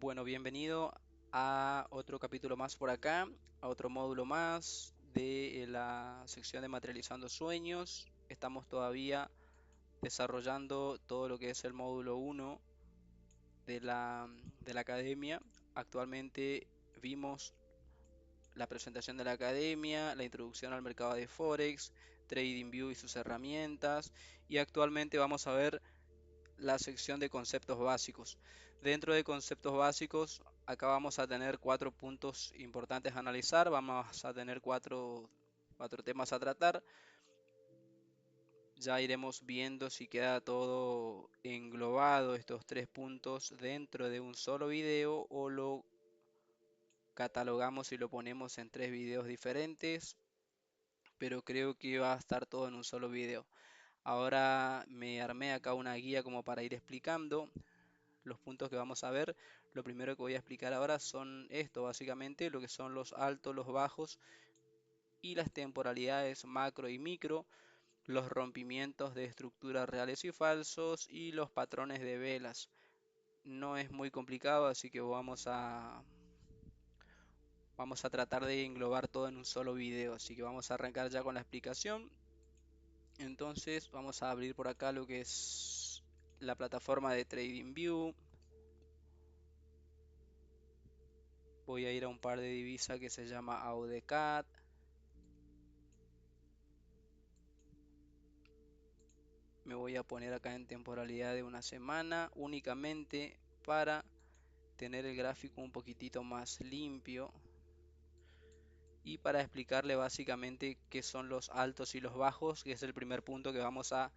Bueno, bienvenido a otro capítulo más por acá, a otro módulo más de la sección de Materializando Sueños. Estamos todavía desarrollando todo lo que es el módulo uno de la academia. Actualmente vimos la presentación de la academia, la introducción al mercado de Forex, TradingView y sus herramientas, y actualmente vamos a ver la sección de conceptos básicos. Dentro de conceptos básicos, acá vamos a tener 4 puntos importantes a analizar. Vamos a tener cuatro temas a tratar. Ya iremos viendo si queda todo englobado, estos 3 puntos, dentro de un solo video o lo catalogamos y lo ponemos en 3 videos diferentes. Pero creo que va a estar todo en un solo video. Ahora me armé acá una guía como para ir explicando los puntos que vamos a ver. Lo primero que voy a explicar ahora son esto, básicamente, lo que son los altos, los bajos y las temporalidades macro y micro, los rompimientos de estructuras reales y falsos y los patrones de velas. No es muy complicado, así que vamos a tratar de englobar todo en un solo video. Así que vamos a arrancar ya con la explicación. Entonces vamos a abrir por acá lo que es la plataforma de TradingView. Voy a ir a un par de divisas que se llama AUDCAD. Me voy a poner acá en temporalidad de una semana únicamente para tener el gráfico un poquitito más limpio y para explicarle básicamente qué son los altos y los bajos, que es el primer punto que vamos a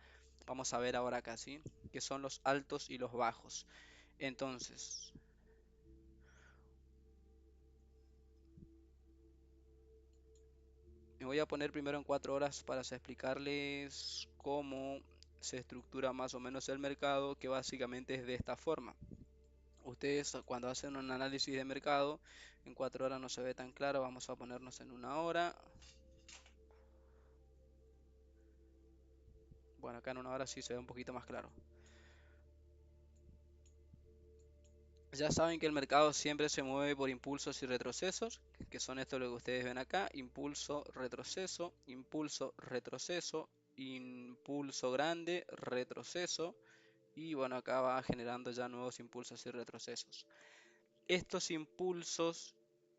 ver ahora acá, ¿sí? ¿Qué son los altos y los bajos? Entonces, me voy a poner primero en 4 horas para explicarles cómo se estructura más o menos el mercado, que básicamente es de esta forma. Ustedes cuando hacen un análisis de mercado en 4 horas no se ve tan claro, vamos a ponernos en una hora. Bueno, acá en una hora sí se ve un poquito más claro. Ya saben que el mercado siempre se mueve por impulsos y retrocesos, que son esto lo que ustedes ven acá: impulso, retroceso, impulso, retroceso, impulso grande, retroceso, y bueno, acá va generando ya nuevos impulsos y retrocesos. Estos impulsos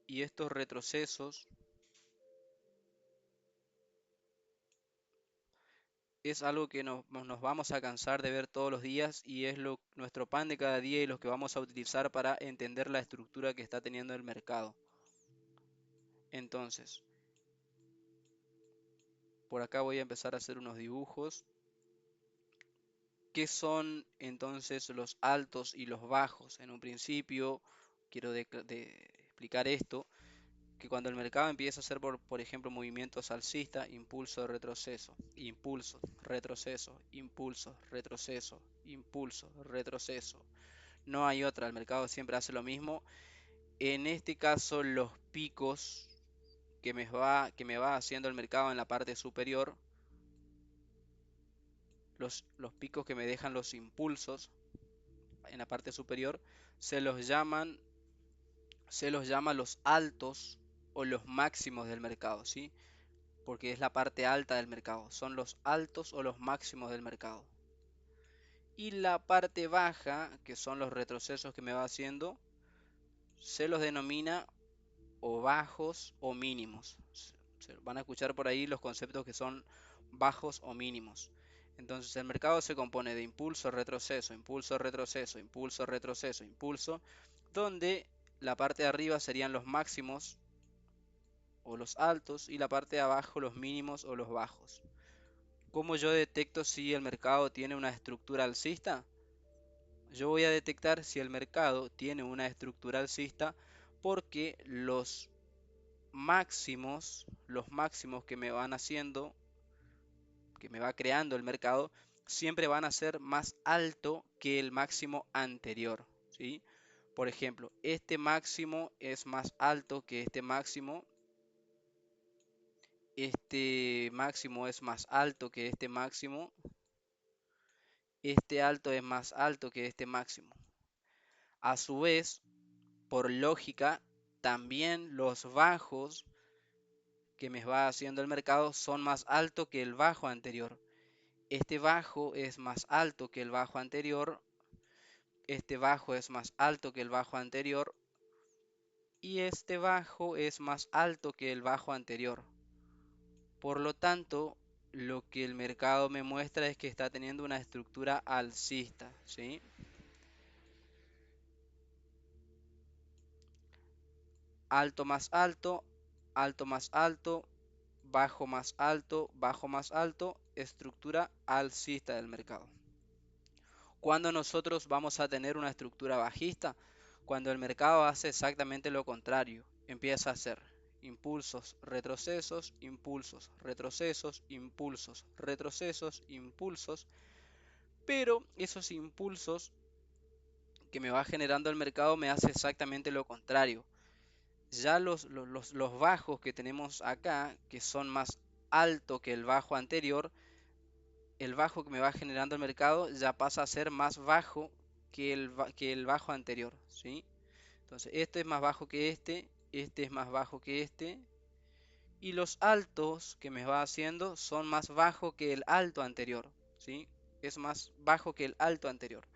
y estos retrocesos es algo que nos vamos a cansar de ver todos los días, y es nuestro pan de cada día y lo que vamos a utilizar para entender la estructura que está teniendo el mercado. Entonces, por acá voy a empezar a hacer unos dibujos. ¿Qué son entonces los altos y los bajos? En un principio quiero explicar esto, que cuando el mercado empieza a hacer, por ejemplo, movimientos alcistas: impulso, retroceso, impulso, retroceso, impulso, retroceso, impulso, retroceso. No hay otra, el mercado siempre hace lo mismo. En este caso, los picos que me va haciendo el mercado en la parte superior, los picos que me dejan los impulsos en la parte superior, se los llaman, se los llama los altos o los máximos del mercado, ¿sí? Porque es la parte alta del mercado, son los altos o los máximos del mercado. Y la parte baja, que son los retrocesos que me va haciendo, se los denomina o bajos o mínimos. Se van a escuchar por ahí los conceptos que son bajos o mínimos. Entonces el mercado se compone de impulso, retroceso, impulso, retroceso, impulso, retroceso, impulso, donde la parte de arriba serían los máximos o los altos y la parte de abajo los mínimos o los bajos. ¿Cómo yo detecto si el mercado tiene una estructura alcista? Yo voy a detectar si el mercado tiene una estructura alcista porque los máximos que me van haciendo, que me va creando el mercado, siempre van a ser más alto que el máximo anterior, ¿sí? Por ejemplo, este máximo es más alto que este máximo es más alto que este máximo, este alto es más alto que este máximo. A su vez, por lógica, también los bajos que me va haciendo el mercado son más altos que el bajo anterior. Este bajo es más alto que el bajo anterior, este bajo es más alto que el bajo anterior y este bajo es más alto que el bajo anterior. Por lo tanto, lo que el mercado me muestra es que está teniendo una estructura alcista, ¿sí? Alto más alto, alto más alto, bajo más alto, estructura alcista del mercado. Cuando nosotros vamos a tener una estructura bajista, cuando el mercado hace exactamente lo contrario, empieza a hacer impulsos, retrocesos, impulsos, retrocesos, impulsos, retrocesos, impulsos, pero esos impulsos que me va generando el mercado me hace exactamente lo contrario. Ya los bajos que tenemos acá, que son más altos que el bajo anterior, el bajo que me va generando el mercado ya pasa a ser más bajo que el bajo anterior, ¿sí? Entonces, este es más bajo que este es más bajo que este, y los altos que me va haciendo son más bajos que el alto anterior, ¿sí? Es más bajo que el alto anterior.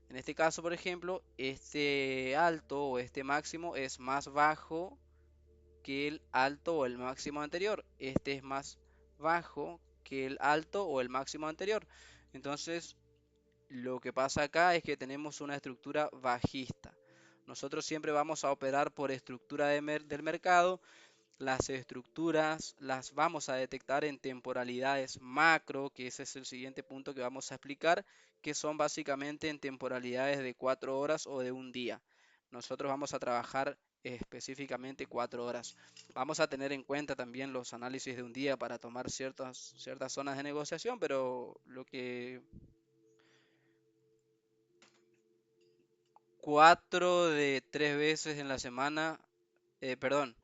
En este caso, por ejemplo, este alto o este máximo es más bajo que el alto o el máximo anterior. Este es más bajo que el alto o el máximo anterior. Entonces, lo que pasa acá es que tenemos una estructura bajista. Nosotros siempre vamos a operar por estructura del mercado. Las estructuras las vamos a detectar en temporalidades macro, que ese es el siguiente punto que vamos a explicar, que son básicamente en temporalidades de 4 horas o de un día. Nosotros vamos a trabajar específicamente 4 horas. Vamos a tener en cuenta también los análisis de un día para tomar ciertas zonas de negociación, pero lo que 4 de 3 veces en la semana, perdón,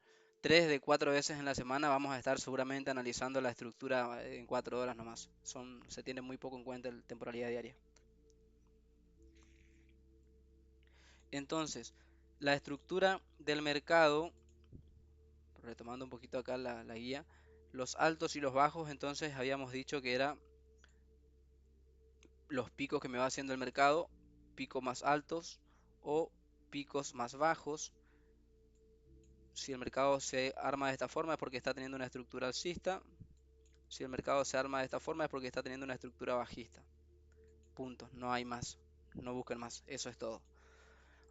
3 de 4 veces en la semana vamos a estar seguramente analizando la estructura en 4 horas nomás. Se tiene muy poco en cuenta la temporalidad diaria. Entonces, la estructura del mercado, retomando un poquito acá la guía, los altos y los bajos, entonces habíamos dicho que era los picos que me va haciendo el mercado, picos más altos o picos más bajos. Si el mercado se arma de esta forma es porque está teniendo una estructura alcista. Si el mercado se arma de esta forma es porque está teniendo una estructura bajista. Punto. No hay más. No busquen más. Eso es todo.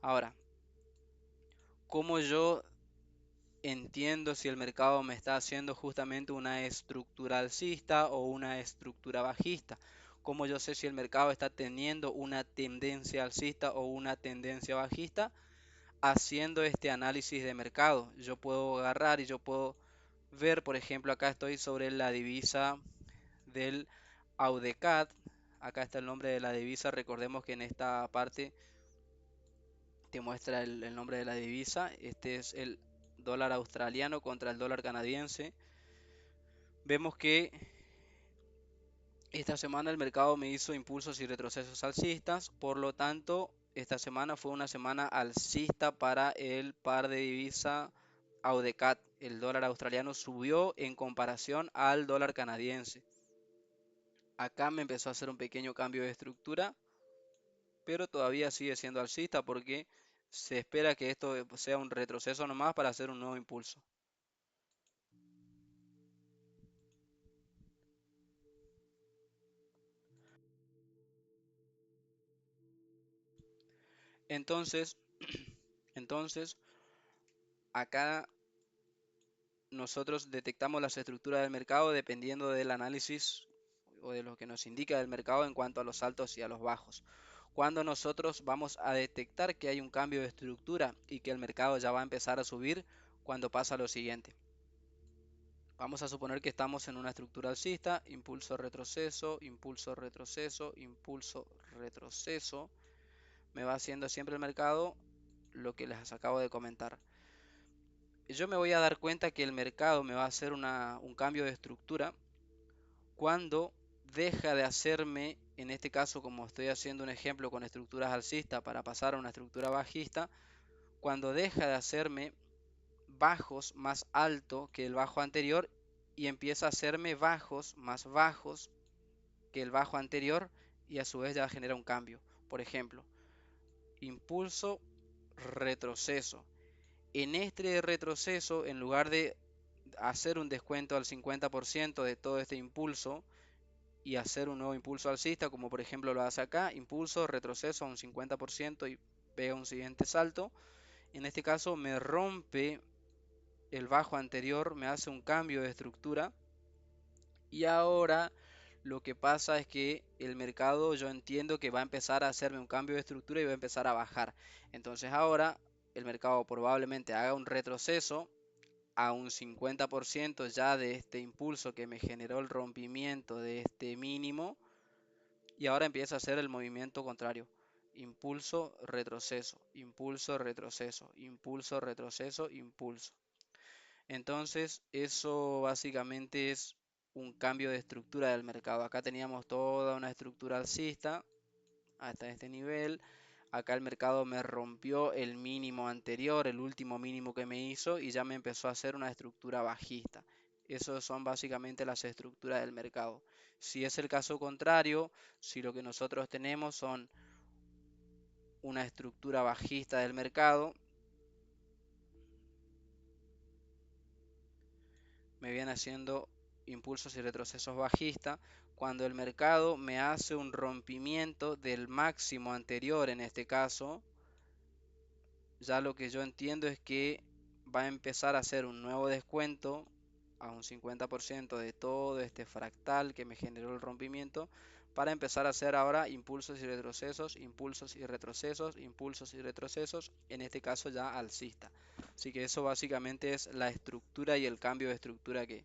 Ahora, ¿cómo yo entiendo si el mercado me está haciendo justamente una estructura alcista o una estructura bajista? ¿Cómo yo sé si el mercado está teniendo una tendencia alcista o una tendencia bajista? Haciendo este análisis de mercado. Yo puedo agarrar y yo puedo ver, por ejemplo, acá estoy sobre la divisa del AUDECAD. Acá está el nombre de la divisa. Recordemos que en esta parte te muestra el nombre de la divisa. Este es el dólar australiano contra el dólar canadiense. Vemos que esta semana el mercado me hizo impulsos y retrocesos alcistas. Por lo tanto, esta semana fue una semana alcista para el par de divisa AUDECAD. El dólar australiano subió en comparación al dólar canadiense. Acá me empezó a hacer un pequeño cambio de estructura, pero todavía sigue siendo alcista porque se espera que esto sea un retroceso nomás para hacer un nuevo impulso. Entonces, entonces acá nosotros detectamos las estructuras del mercado dependiendo del análisis o de lo que nos indica el mercado en cuanto a los altos y a los bajos. Cuando nosotros vamos a detectar que hay un cambio de estructura y que el mercado ya va a empezar a subir, cuando pasa lo siguiente. Vamos a suponer que estamos en una estructura alcista, impulso retroceso, impulso retroceso, impulso retroceso. Me va haciendo siempre el mercado lo que les acabo de comentar. Yo me voy a dar cuenta que el mercado me va a hacer un cambio de estructura cuando deja de hacerme, en este caso como estoy haciendo un ejemplo con estructuras alcistas para pasar a una estructura bajista, cuando deja de hacerme bajos más alto que el bajo anterior y empieza a hacerme bajos más bajos que el bajo anterior y a su vez ya genera un cambio. Por ejemplo, impulso, retroceso. En este retroceso, en lugar de hacer un descuento al 50% de todo este impulso y hacer un nuevo impulso alcista, como por ejemplo lo hace acá, impulso, retroceso a un 50% y pega un siguiente salto. En este caso me rompe el bajo anterior, me hace un cambio de estructura y ahora lo que pasa es que el mercado, yo entiendo que va a empezar a hacerme un cambio de estructura y va a empezar a bajar. Entonces ahora el mercado probablemente haga un retroceso a un 50% ya de este impulso que me generó el rompimiento de este mínimo y ahora empieza a hacer el movimiento contrario. Impulso, retroceso, impulso, retroceso, impulso, retroceso, impulso. Entonces, eso básicamente es un cambio de estructura del mercado. Acá teníamos toda una estructura alcista hasta este nivel. Acá el mercado me rompió el mínimo anterior, el último mínimo que me hizo, y ya me empezó a hacer una estructura bajista. Esas son básicamente las estructuras del mercado. Si es el caso contrario, si lo que nosotros tenemos son una estructura bajista del mercado, me viene haciendo impulsos y retrocesos bajistas. Cuando el mercado me hace un rompimiento del máximo anterior, en este caso, ya lo que yo entiendo es que va a empezar a hacer un nuevo descuento a un 50% de todo este fractal que me generó el rompimiento para empezar a hacer ahora impulsos y retrocesos, impulsos y retrocesos, impulsos y retrocesos, en este caso ya alcista. Así que eso básicamente es la estructura y el cambio de estructura que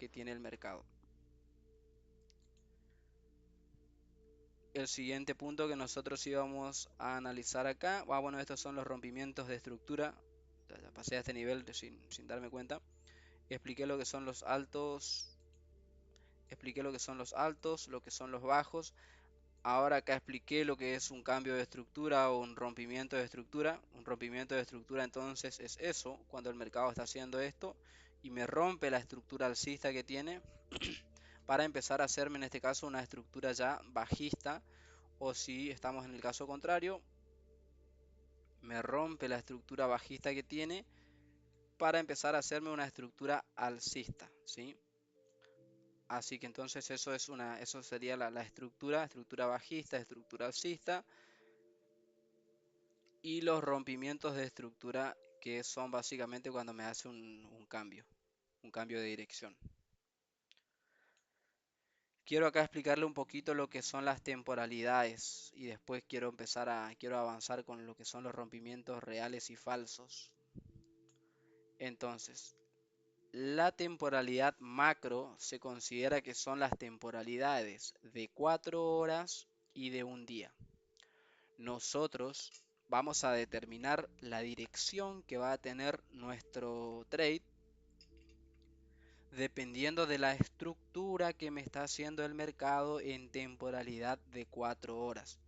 tiene el mercado. El siguiente punto que nosotros íbamos a analizar acá, bueno, estos son los rompimientos de estructura. Ya pasé a este nivel sin darme cuenta. Expliqué lo que son los altos, expliqué lo que son los altos, lo que son los bajos. Ahora acá expliqué lo que es un cambio de estructura o un rompimiento de estructura. Un rompimiento de estructura entonces es eso, cuando el mercado está haciendo esto y me rompe la estructura alcista que tiene para empezar a hacerme en este caso una estructura ya bajista, o si estamos en el caso contrario, me rompe la estructura bajista que tiene para empezar a hacerme una estructura alcista, ¿sí? Así que entonces eso sería la estructura bajista, estructura alcista y los rompimientos de estructura que son básicamente cuando me hace un cambio de dirección. Quiero acá explicarle un poquito lo que son las temporalidades y después quiero avanzar con lo que son los rompimientos reales y falsos. Entonces, la temporalidad macro se considera que son las temporalidades de 4 horas y de un día. Nosotros vamos a determinar la dirección que va a tener nuestro trade dependiendo de la estructura que me está haciendo el mercado en temporalidad de 4 horas.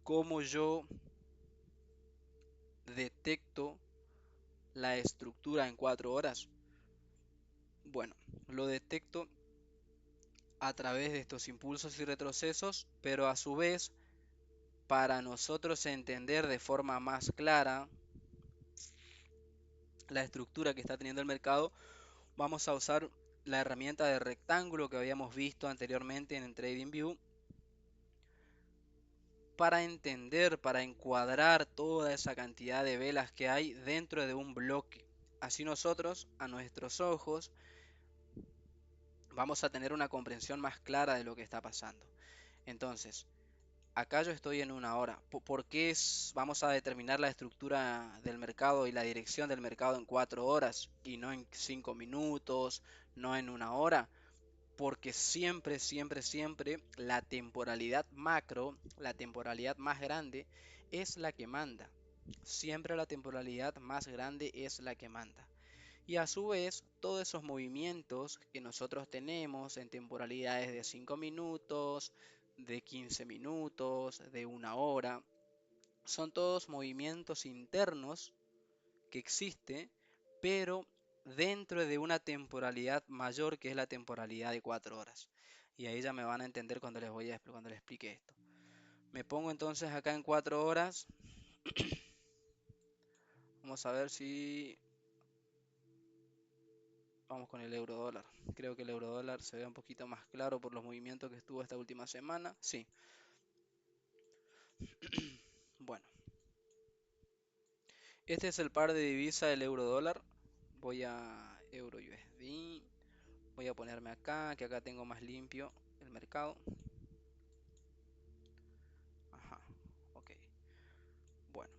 ¿Cómo yo detecto la estructura en 4 horas? Bueno, lo detecto a través de estos impulsos y retrocesos, pero a su vez, para nosotros entender de forma más clara la estructura que está teniendo el mercado, vamos a usar la herramienta de rectángulo que habíamos visto anteriormente en el TradingView para entender, para encuadrar toda esa cantidad de velas que hay dentro de un bloque. Así nosotros, a nuestros ojos, vamos a tener una comprensión más clara de lo que está pasando. Entonces, acá yo estoy en una hora. ¿Por qué vamos a determinar la estructura del mercado y la dirección del mercado en 4 horas y no en 5 minutos, no en una hora? Porque siempre, siempre, siempre la temporalidad macro, la temporalidad más grande, es la que manda. Siempre la temporalidad más grande es la que manda. Y a su vez, todos esos movimientos que nosotros tenemos en temporalidades de 5 minutos, de 15 minutos, de una hora, Son todos movimientos internos que existe, pero dentro de una temporalidad mayor que es la temporalidad de 4 horas. Y ahí ya me van a entender cuando cuando les explique esto. Me pongo entonces acá en 4 horas. Vamos a ver si vamos con el euro dólar. Creo que el euro dólar se ve un poquito más claro por los movimientos que estuvo esta última semana. Sí. Bueno, este es el par de divisa del euro dólar. Voy a euro USD. Voy a ponerme acá, que acá tengo más limpio el mercado. Ajá, ok. Bueno,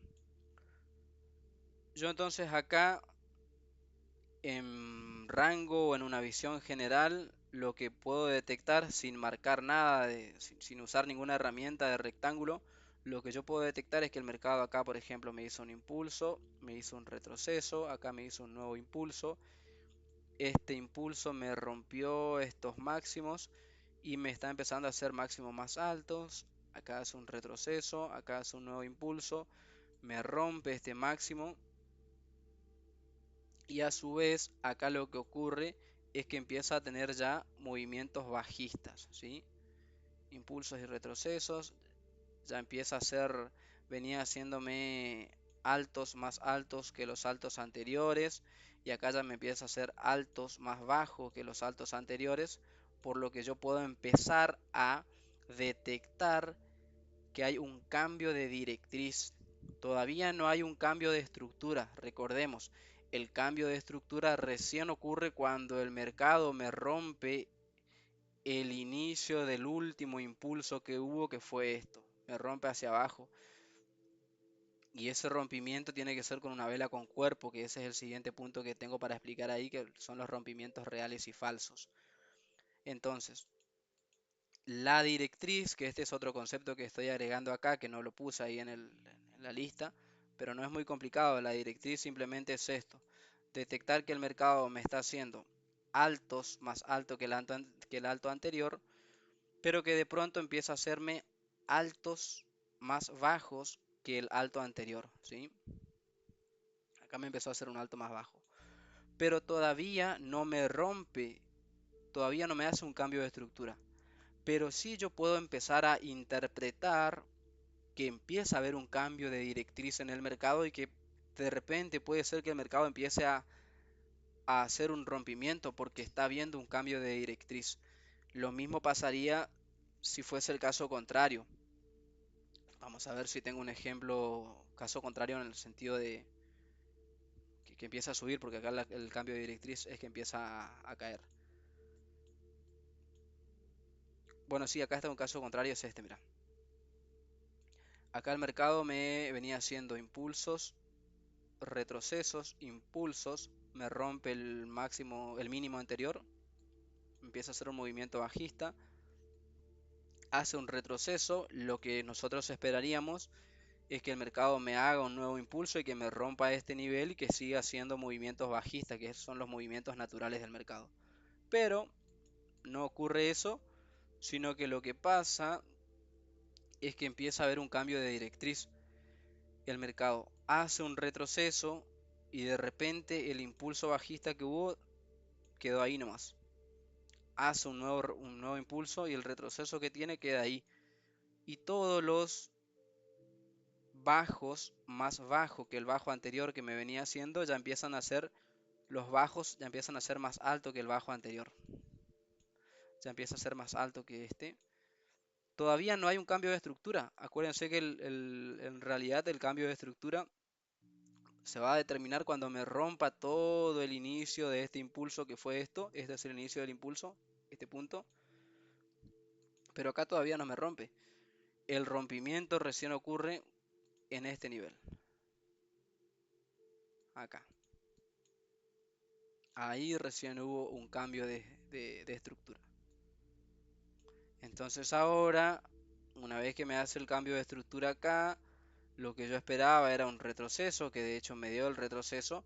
yo entonces acá en rango o en una visión general, lo que puedo detectar sin marcar nada, sin usar ninguna herramienta de rectángulo, lo que yo puedo detectar es que el mercado acá, por ejemplo, me hizo un impulso, me hizo un retroceso, acá me hizo un nuevo impulso. Este impulso me rompió estos máximos y me está empezando a hacer máximos más altos. Acá hace un retroceso, acá hace un nuevo impulso, me rompe este máximo y a su vez acá lo que ocurre es que empieza a tener ya movimientos bajistas, ¿sí? Impulsos y retrocesos, ya empieza a ser, venía haciéndome altos más altos que los altos anteriores y acá ya me empieza a hacer altos más bajos que los altos anteriores, por lo que yo puedo empezar a detectar que hay un cambio de directriz. Todavía no hay un cambio de estructura. Recordemos, el cambio de estructura recién ocurre cuando el mercado me rompe el inicio del último impulso que hubo, que fue esto. Me rompe hacia abajo. Y ese rompimiento tiene que ser con una vela con cuerpo, que ese es el siguiente punto que tengo para explicar ahí, que son los rompimientos reales y falsos. Entonces, la directriz, que este es otro concepto que estoy agregando acá, que no lo puse ahí en la lista, pero no es muy complicado. La directriz simplemente es esto: detectar que el mercado me está haciendo altos más alto que el alto anterior, pero que de pronto empieza a hacerme altos más bajos que el alto anterior, ¿sí? Acá me empezó a hacer un alto más bajo, pero todavía no me rompe, todavía no me hace un cambio de estructura. Pero sí yo puedo empezar a interpretar que empieza a haber un cambio de directriz en el mercado y que de repente puede ser que el mercado empiece a hacer un rompimiento porque está viendo un cambio de directriz. Lo mismo pasaría si fuese el caso contrario. Vamos a ver si tengo un ejemplo, caso contrario en el sentido de que empieza a subir, porque acá el cambio de directriz es que empieza a caer. Bueno, sí, acá está un caso contrario, es este, mira. Acá el mercado me venía haciendo impulsos, retrocesos, impulsos, me rompe el máximo, el mínimo anterior, empieza a hacer un movimiento bajista, hace un retroceso. Lo que nosotros esperaríamos es que el mercado me haga un nuevo impulso y que me rompa este nivel y que siga haciendo movimientos bajistas, que son los movimientos naturales del mercado. Pero no ocurre eso, sino que lo que pasa es que empieza a haber un cambio de directriz. El mercado hace un retroceso y de repente el impulso bajista que hubo quedó ahí nomás. Hace un nuevo impulso y el retroceso que tiene queda ahí. Y todos los bajos, más bajo que el bajo anterior que me venía haciendo, ya empiezan a ser, los bajos ya empiezan a ser más alto que el bajo anterior. Ya empieza a ser más alto que este. Todavía no hay un cambio de estructura. Acuérdense que en realidad el cambio de estructura se va a determinar cuando me rompa todo el inicio de este impulso que fue esto. Este es el inicio del impulso, este punto. Pero acá todavía no me rompe. El rompimiento recién ocurre en este nivel. Acá. Ahí recién hubo un cambio de estructura. Entonces ahora, una vez que me hace el cambio de estructura acá, lo que yo esperaba era un retroceso, que de hecho me dio el retroceso,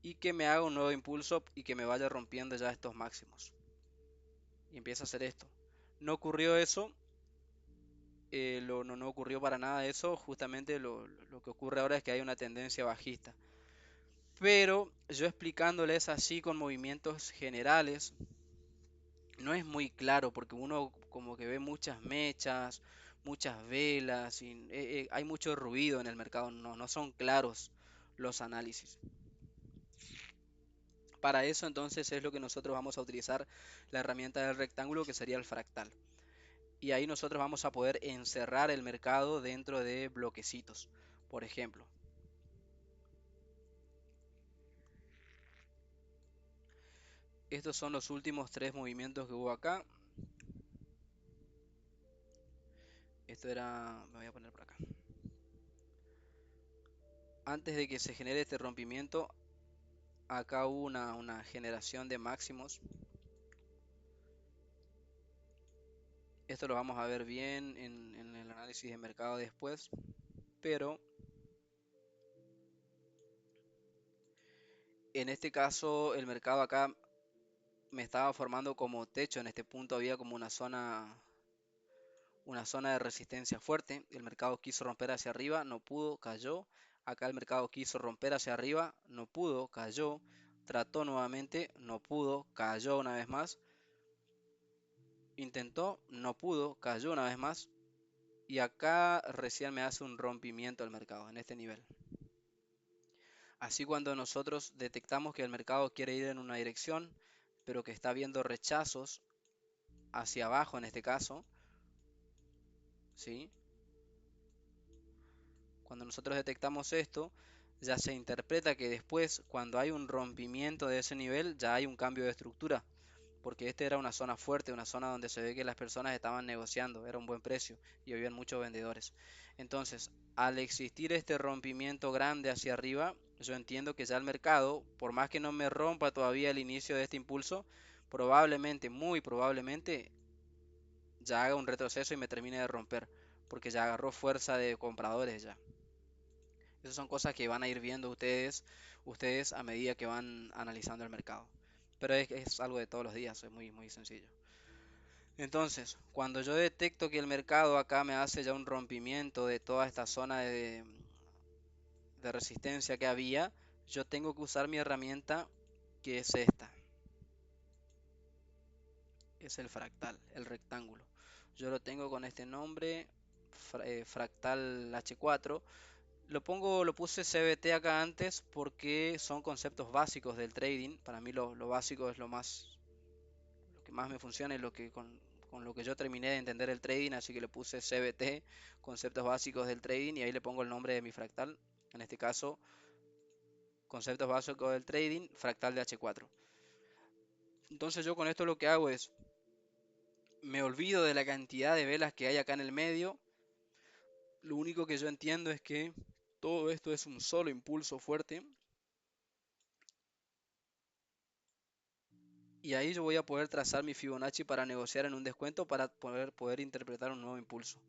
y que me haga un nuevo impulso y que me vaya rompiendo ya estos máximos. Y empieza a hacer esto. No ocurrió eso, no ocurrió para nada eso, justamente lo que ocurre ahora es que hay una tendencia bajista. Pero yo explicándoles así con movimientos generales, no es muy claro porque uno como que ve muchas mechas, muchas velas y hay mucho ruido en el mercado, no son claros los análisis. Para eso entonces es lo que nosotros vamos a utilizar la herramienta del rectángulo que sería el fractal. Y ahí nosotros vamos a poder encerrar el mercado dentro de bloquecitos. Por ejemplo, estos son los últimos tres movimientos que hubo acá. Esto era, me voy a poner por acá. Antes de que se genere este rompimiento, acá hubo una generación de máximos. Esto lo vamos a ver bien en el análisis de mercado después. Pero en este caso el mercado acá me estaba formando como techo. En este punto había como una zona de resistencia fuerte. El mercado quiso romper hacia arriba, no pudo, cayó. Acá el mercado quiso romper hacia arriba, no pudo, cayó. Trató nuevamente, no pudo, cayó una vez más. Intentó, no pudo, cayó una vez más. Y acá recién me hace un rompimiento el mercado en este nivel. Así cuando nosotros detectamos que el mercado quiere ir en una dirección, pero que está viendo rechazos hacia abajo en este caso, ¿sí? Cuando nosotros detectamos esto, ya se interpreta que después, cuando hay un rompimiento de ese nivel, ya hay un cambio de estructura, porque esta era una zona fuerte, una zona donde se ve que las personas estaban negociando, era un buen precio y habían muchos vendedores. Entonces, al existir este rompimiento grande hacia arriba, yo entiendo que ya el mercado, por más que no me rompa todavía el inicio de este impulso, probablemente, muy probablemente, ya haga un retroceso y me termine de romper, porque ya agarró fuerza de compradores ya. Esas son cosas que van a ir viendo ustedes a medida que van analizando el mercado. Pero es algo de todos los días, es muy sencillo. Entonces, cuando yo detecto que el mercado acá me hace ya un rompimiento de toda esta zona de resistencia que había, yo tengo que usar mi herramienta que es esta. Es el fractal, el rectángulo. Yo lo tengo con este nombre, fractal H4. Lo puse CBT acá antes porque son conceptos básicos del trading. Para mí lo básico es lo que más me funciona y con lo que yo terminé de entender el trading, así que le puse CBT, conceptos básicos del trading, y ahí le pongo el nombre de mi fractal. En este caso, conceptos básicos del trading, fractal de H4. Entonces yo con esto lo que hago es, me olvido de la cantidad de velas que hay acá en el medio. Lo único que yo entiendo es que todo esto es un solo impulso fuerte. Y ahí yo voy a poder trazar mi Fibonacci para negociar en un descuento para poder interpretar un nuevo impulso.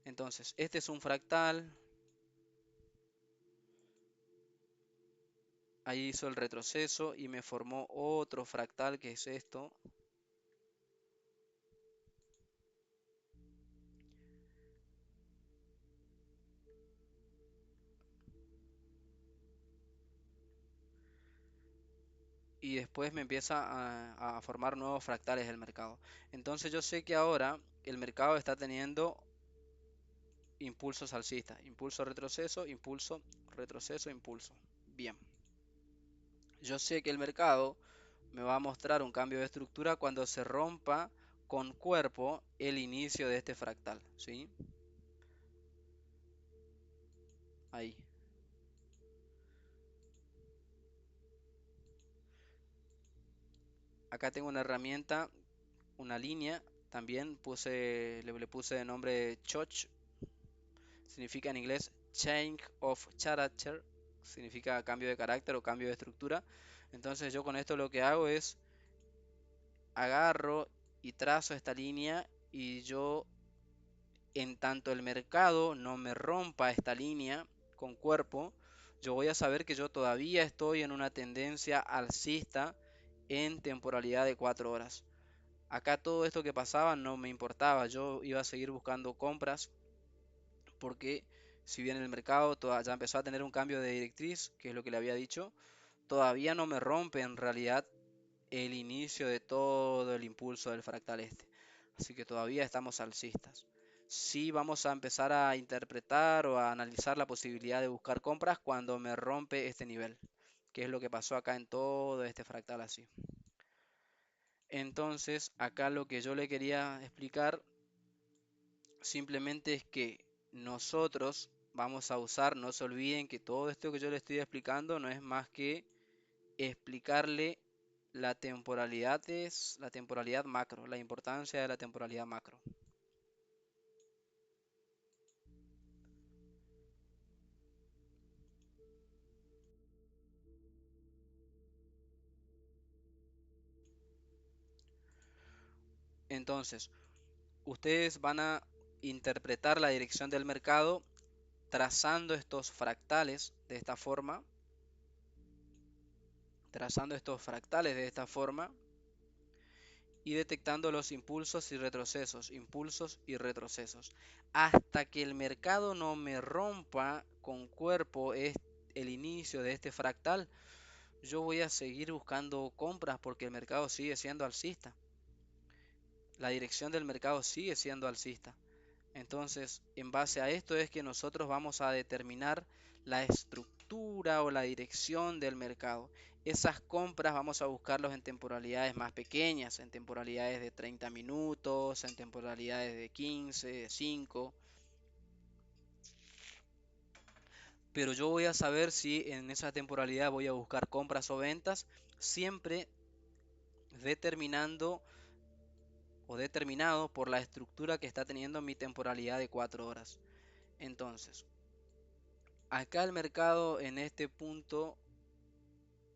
Entonces, este es un fractal. Ahí hizo el retroceso y me formó otro fractal que es esto. Y después me empieza a formar nuevos fractales del mercado. Entonces yo sé que ahora el mercado está teniendo impulsos alcistas. Impulso, retroceso, impulso, retroceso, impulso. Bien. Yo sé que el mercado me va a mostrar un cambio de estructura cuando se rompa con cuerpo el inicio de este fractal, ¿sí? Ahí. Acá tengo una herramienta, una línea, también le puse de nombre Choch, significa en inglés Change of Character, significa cambio de carácter o cambio de estructura. Entonces yo con esto lo que hago es agarro y trazo esta línea y yo en tanto el mercado no me rompa esta línea con cuerpo, yo voy a saber que yo todavía estoy en una tendencia alcista en temporalidad de 4 horas. Acá todo esto que pasaba no me importaba, yo iba a seguir buscando compras porque si bien el mercado ya empezó a tener un cambio de directriz, que es lo que le había dicho, todavía no me rompe en realidad el inicio de todo el impulso del fractal este. Así que todavía estamos alcistas. Sí vamos a empezar a interpretar o a analizar la posibilidad de buscar compras cuando me rompe este nivel, que es lo que pasó acá en todo este fractal así. Entonces, acá lo que yo le quería explicar simplemente es que nosotros vamos a usar, no se olviden que todo esto que yo le estoy explicando no es más que explicarle la temporalidad macro, la importancia de la temporalidad macro. Entonces, ustedes van a interpretar la dirección del mercado trazando estos fractales de esta forma, trazando estos fractales de esta forma y detectando los impulsos y retrocesos, hasta que el mercado no me rompa con cuerpo el inicio de este fractal. Yo voy a seguir buscando compras porque el mercado sigue siendo alcista. La dirección del mercado sigue siendo alcista. Entonces, en base a esto es que nosotros vamos a determinar la estructura o la dirección del mercado. Esas compras vamos a buscarlos en temporalidades más pequeñas, en temporalidades de 30 minutos, en temporalidades de 15, de 5. Pero yo voy a saber si en esa temporalidad voy a buscar compras o ventas, siempre determinando o determinado por la estructura que está teniendo mi temporalidad de 4 horas. Entonces, acá el mercado en este punto,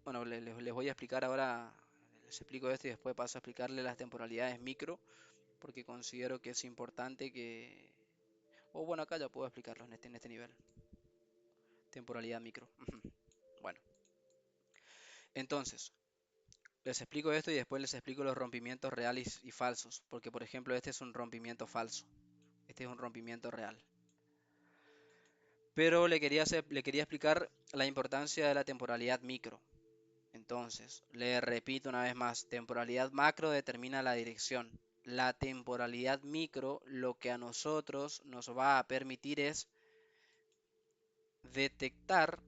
bueno, les voy a explicar ahora, les explico esto y después paso a explicarle las temporalidades micro, porque considero que es importante que, o bueno, acá ya puedo explicarlo en este nivel, temporalidad micro. Bueno, entonces, les explico esto y después les explico los rompimientos reales y falsos, porque por ejemplo este es un rompimiento falso, este es un rompimiento real. Pero le quería explicar la importancia de la temporalidad micro. Entonces, le repito una vez más, temporalidad macro determina la dirección. La temporalidad micro lo que a nosotros nos va a permitir es detectar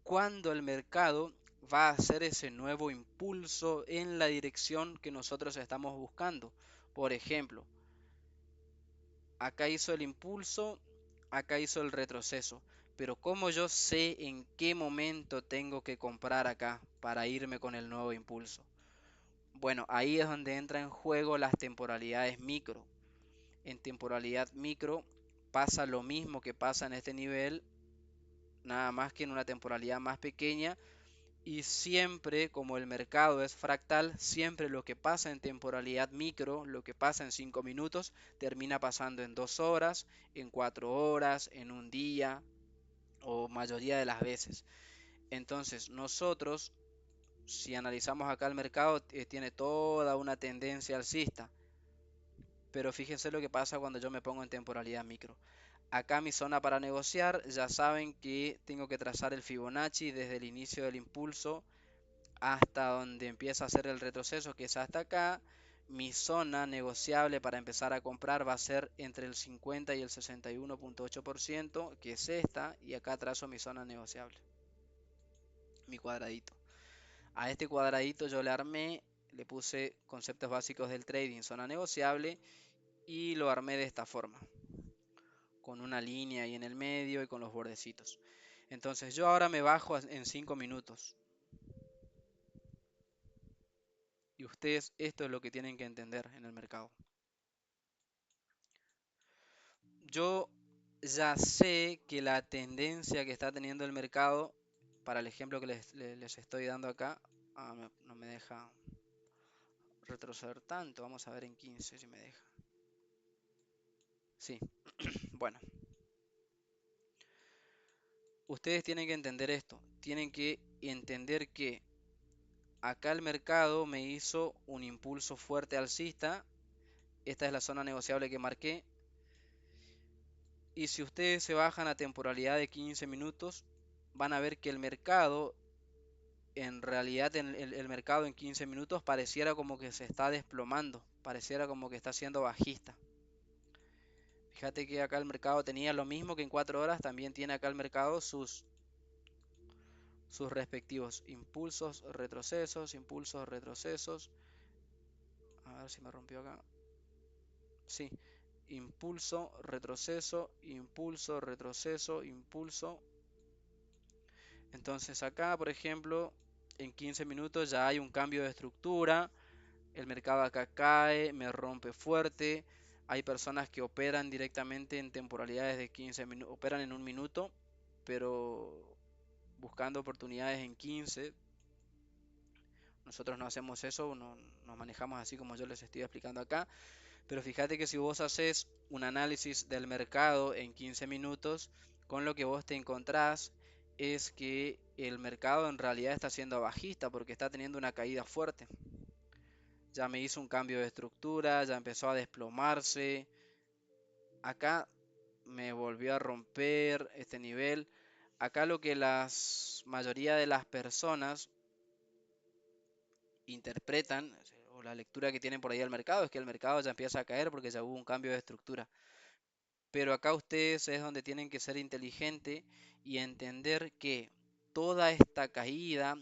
cuándo el mercado va a hacer ese nuevo impulso en la dirección que nosotros estamos buscando. Por ejemplo, acá hizo el impulso, acá hizo el retroceso. Pero ¿cómo yo sé en qué momento tengo que comprar acá para irme con el nuevo impulso? Bueno, ahí es donde entra en juego las temporalidades micro. En temporalidad micro pasa lo mismo que pasa en este nivel, nada más que en una temporalidad más pequeña. Y siempre, como el mercado es fractal, siempre lo que pasa en temporalidad micro, lo que pasa en 5 minutos, termina pasando en 2 horas, en 4 horas, en un día o mayoría de las veces. Entonces, nosotros, si analizamos acá el mercado, tiene toda una tendencia alcista. Pero fíjense lo que pasa cuando yo me pongo en temporalidad micro. Acá mi zona para negociar, ya saben que tengo que trazar el Fibonacci desde el inicio del impulso hasta donde empieza a hacer el retroceso, que es hasta acá. Mi zona negociable para empezar a comprar va a ser entre el 50 y el 61.8%, que es esta, y acá trazo mi zona negociable, mi cuadradito. A este cuadradito yo le armé, le puse conceptos básicos del trading, zona negociable, y lo armé de esta forma, con una línea ahí en el medio y con los bordecitos. Entonces yo ahora me bajo en 5 minutos. Y ustedes esto es lo que tienen que entender en el mercado. Yo ya sé que la tendencia que está teniendo el mercado, para el ejemplo que les estoy dando acá, no me deja retroceder tanto. Vamos a ver en 15 si me deja. Sí, bueno. Ustedes tienen que entender esto. Tienen que entender que acá el mercado me hizo un impulso fuerte alcista. Esta es la zona negociable que marqué. Y si ustedes se bajan a temporalidad de 15 minutos, van a ver que el mercado, en realidad el mercado en 15 minutos pareciera como que se está desplomando, pareciera como que está siendo bajista. Fíjate que acá el mercado tenía lo mismo que en 4 horas, también tiene acá el mercado sus respectivos impulsos, retrocesos, impulsos, retrocesos. A ver si me rompió acá. Sí, impulso, retroceso, impulso, retroceso, impulso. Entonces acá, por ejemplo, en 15 minutos ya hay un cambio de estructura. El mercado acá cae, me rompe fuerte. Hay personas que operan directamente en temporalidades de 15 minutos, operan en un minuto, pero buscando oportunidades en 15. Nosotros no hacemos eso, no, nos manejamos así como yo les estoy explicando acá. Pero fíjate que si vos haces un análisis del mercado en 15 minutos, con lo que vos te encontrás es que el mercado en realidad está siendo bajista porque está teniendo una caída fuerte. Ya me hizo un cambio de estructura, ya empezó a desplomarse. Acá me volvió a romper este nivel. Acá lo que la mayoría de las personas interpretan, o la lectura que tienen por ahí al mercado, es que el mercado ya empieza a caer porque ya hubo un cambio de estructura. Pero acá ustedes es donde tienen que ser inteligentes y entender que toda esta caída,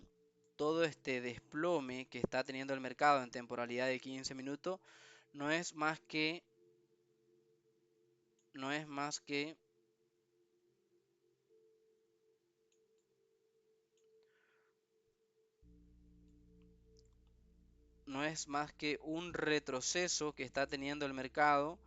todo este desplome que está teniendo el mercado en temporalidad de 15 minutos, no es más que, no es más que, no es más que un retroceso que está teniendo el mercado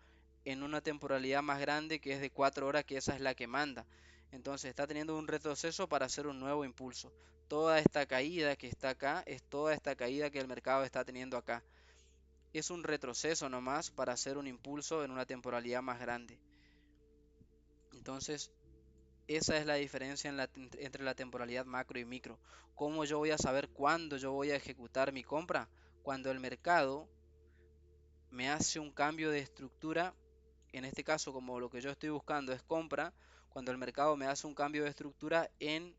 en una temporalidad más grande que es de 4 horas, que esa es la que manda. Entonces está teniendo un retroceso para hacer un nuevo impulso. Toda esta caída que está acá es toda esta caída que el mercado está teniendo acá. Es un retroceso nomás para hacer un impulso en una temporalidad más grande. Entonces, esa es la diferencia entre la temporalidad macro y micro. ¿Cómo yo voy a saber cuándo yo voy a ejecutar mi compra? Cuando el mercado me hace un cambio de estructura, en este caso como lo que yo estoy buscando es compra, cuando el mercado me hace un cambio de estructura en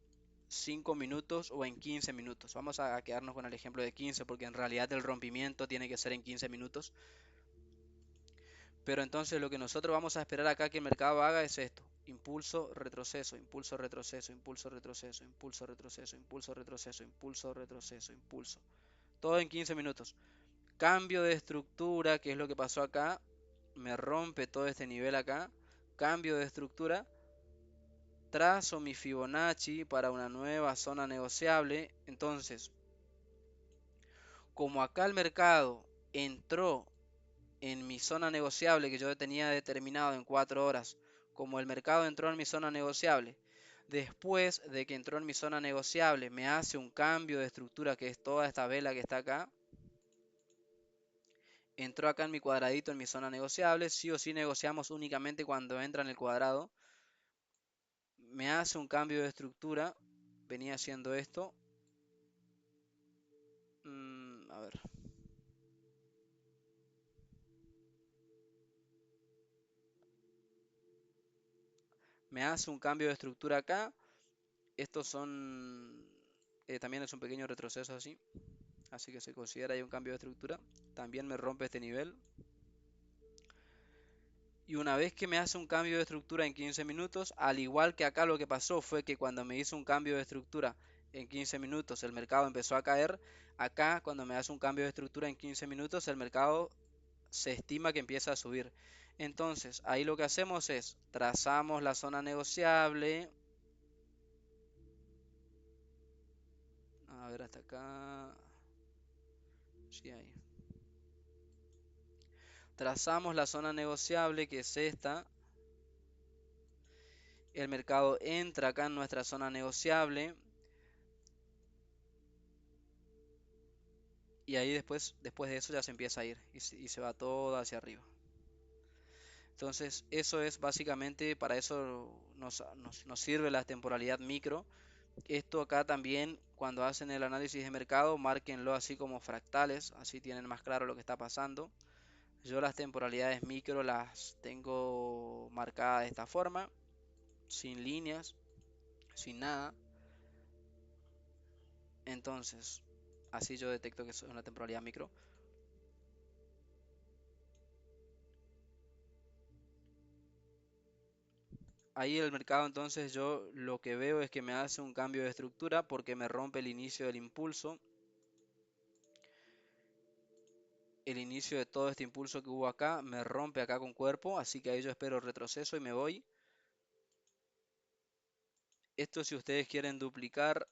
5 minutos o en 15 minutos. Vamos a quedarnos con el ejemplo de 15 porque en realidad el rompimiento tiene que ser en 15 minutos. Pero entonces lo que nosotros vamos a esperar acá que el mercado haga es esto. Impulso, retroceso, impulso, retroceso, impulso, retroceso, impulso, retroceso, impulso, retroceso, impulso, retroceso, impulso. Todo en 15 minutos. Cambio de estructura, que es lo que pasó acá. Me rompe todo este nivel acá. Cambio de estructura. Trazo mi Fibonacci para una nueva zona negociable. Entonces, como acá el mercado entró en mi zona negociable que yo tenía determinado en 4 horas, como el mercado entró en mi zona negociable, después de que entró en mi zona negociable me hace un cambio de estructura que es toda esta vela que está acá, entró acá en mi cuadradito en mi zona negociable, sí o sí negociamos únicamente cuando entra en el cuadrado, me hace un cambio de estructura, venía haciendo esto, a ver, me hace un cambio de estructura acá, estos son, también es un pequeño retroceso así, así que se considera ahí un cambio de estructura. También me rompe este nivel. Y una vez que me hace un cambio de estructura en 15 minutos, al igual que acá lo que pasó fue que cuando me hizo un cambio de estructura en 15 minutos el mercado empezó a caer. Acá cuando me hace un cambio de estructura en 15 minutos el mercado se estima que empieza a subir. Entonces ahí lo que hacemos es trazamos la zona negociable. A ver hasta acá. Sí, ahí. Trazamos la zona negociable que es esta. El mercado entra acá en nuestra zona negociable y ahí después de eso ya se empieza a ir y se va todo hacia arriba. Entonces eso es básicamente, para eso nos sirve la temporalidad micro, Esto acá también, cuando hacen el análisis de mercado, márquenlo así como fractales, así tienen más claro lo que está pasando. Yo las temporalidades micro las tengo marcadas de esta forma, sin líneas, sin nada. Entonces, así yo detecto que es una temporalidad micro. Ahí el mercado, entonces yo lo que veo es que me hace un cambio de estructura porque me rompe el inicio del impulso, el inicio de todo este impulso que hubo acá, me rompe acá con cuerpo, así que ahí yo espero retroceso y me voy. Esto si ustedes quieren duplicar,